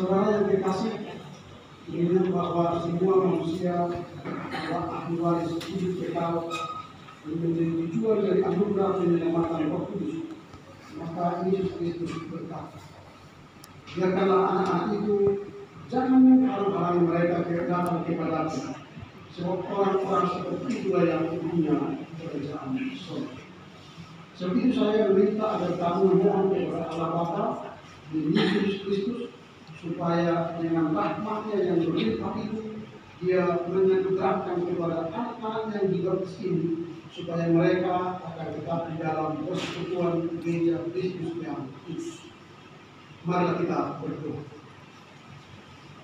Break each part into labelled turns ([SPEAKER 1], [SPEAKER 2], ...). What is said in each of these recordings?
[SPEAKER 1] Saudara yang dikasih, ingat bahwa semua manusia adalah ahli waris hidup kekal dan menjadi tujuan dari anugerah penyelamatan Roh Kudus. Maka Yesus Kristus berkata, biarkanlah anak-anak itu jangan menghalang-halangi mereka datang kepadaku, sebab orang-orang seperti itulah yang punya kerajaan surga. Sebab itu saya meminta agar kamu memohon kepada Allah Bapa di Yesus Kristus, supaya dengan rahmat-Nya yang berlimpah itu Dia menganugerahkan kepada anak-anak yang dibaptis ini, supaya mereka akan tetap di dalam persekutuan gereja Kristus yang kudus. Mari kita berdoa.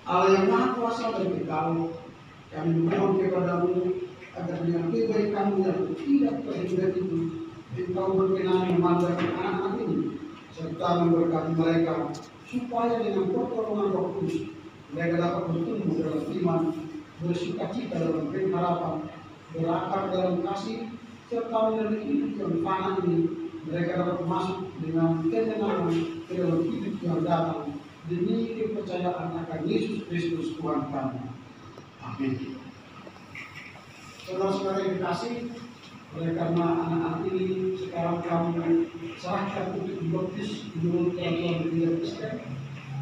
[SPEAKER 1] Allah yang Maha Kuasa dan kekal, kami memohon kepadamu agar dengan kebaikan-Mu yang tidak terhingga itu, Engkau berkenan memandang anak-anak ini serta memberkati mereka, supaya dengan pertolongan Roh Kudus mereka dapat bertumbuh dalam iman, bersukacita dalam pengharapan, berakar dalam kasih, serta melalui hidup yang fana ini mereka dapat masuk dengan kemenangan ke dalam hidup yang datang demi kepercayaan akan Yesus Kristus Tuhan kami. Amin. Saudara-saudara yang dikasih, oleh karena anak-anak ini sekarang kami serahkan untuk dibaptis menurut peraturan gereja Kristen,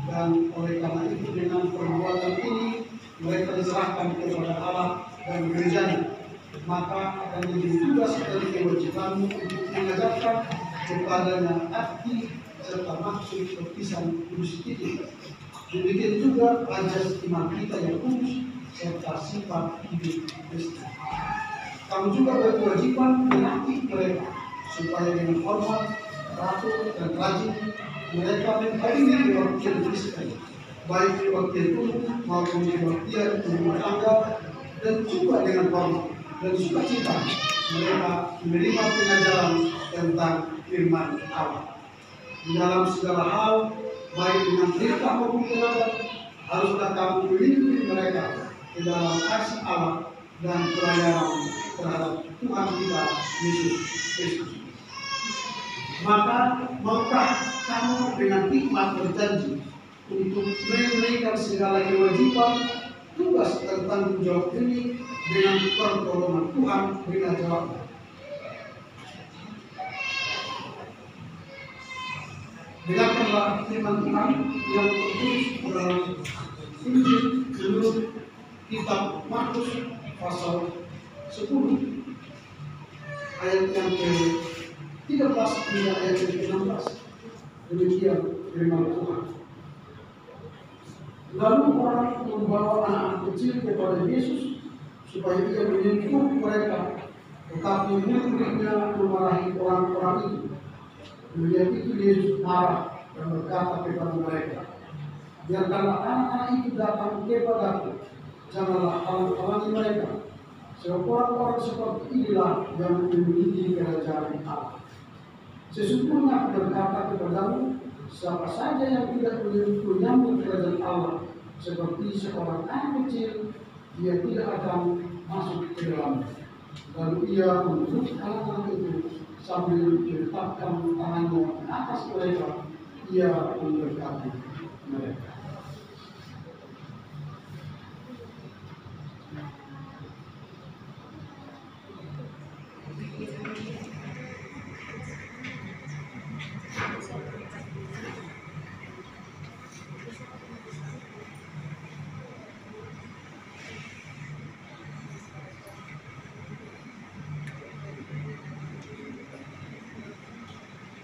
[SPEAKER 1] dan oleh karena itu dengan perbuatan ini mereka diserahkan kepada Allah dan gerejanya, maka akan menjadi tugas dan kewajibanmu untuk mengajarkan kepadanya arti serta maksud baptisan kudus itu. Demikian juga ajas iman kita yang kudus serta sifat hidup Kristus. Kamu juga berkewajiban melatih mereka supaya dengan hormat, teratur, dan rajin mereka menghadiri wakil Kristen, baik wakil umum maupun wakil rumah tangga, dan juga dengan hormat dan sukacita mereka menerima pengajaran tentang firman Allah. Di dalam segala hal, baik dengan cerita maupun teladan, haruslah kamu melindungi mereka di dalam kasih Allah dan pelayanan terhadap Tuhan kita Yesus Kristus. Maka maukah kamu dengan hikmat berjanji untuk menunaikan segala kewajiban, tugas dan tanggung jawab ini dengan pertolongan Tuhan dengan jawab. Dengarkanlah firman Tuhan yang tertulis dalam Injil menurut kitab Markus pasal 10 ayat yang ke-13 hingga ayat yang ke-16. Demikian firman Tuhan. Lalu orang membawa anak-anak kecil kepada Yesus supaya ia menyentuh mereka, tetapi murid-muridnya memarahi orang-orang itu. Melihat itu Yesus marah dan berkata kepada mereka, biarkanlah anak-anak itu datang kepadaku, janganlah halang-halangi mereka, sebab orang-orang seperti inilah yang memiliki kerajaan Allah. Sesungguhnya aku berkata kepadamu, siapa saja yang tidak menyambut kerajaan Allah seperti seorang anak kecil, dia tidak akan masuk ke dalamnya. Lalu ia menunjuk anak-anak itu sambil meletakkan tangannya di atas mereka, ia memberkati mereka.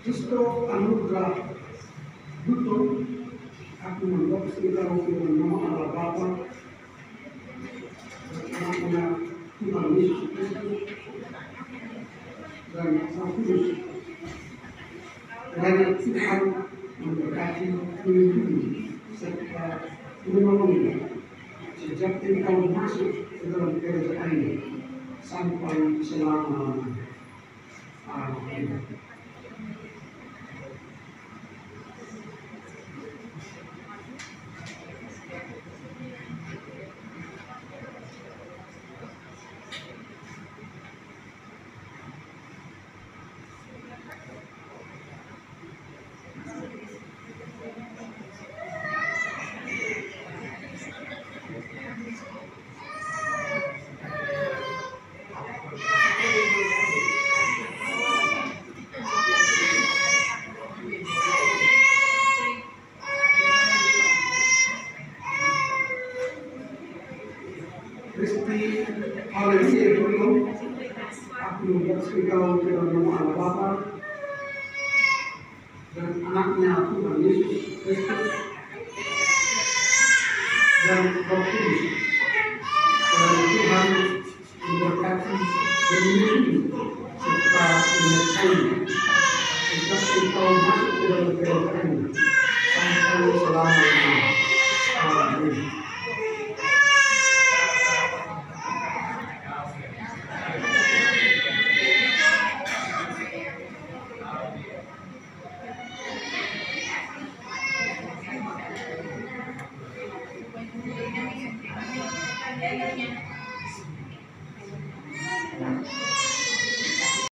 [SPEAKER 1] Kristo anugerah betul aku mengadopsi engkau dengan nama Allah Bapa dan nama Tuhan Yesus Kristus dan Sang Kudus. Kiranya Tuhan memberkati, melindungi serta menolongi sejak engkau masuk ke dalam kerajaan ini sampai selama-lamanya. Amin. Bapa dan Anaknya Tuhan Yesus Kristus dan Roh Kudus. Dan Tuhan memberkati dan melindungi serta menyertai sejak engkau masuk ke dalam kehidupanmu sampai selama-lamanya. Amin.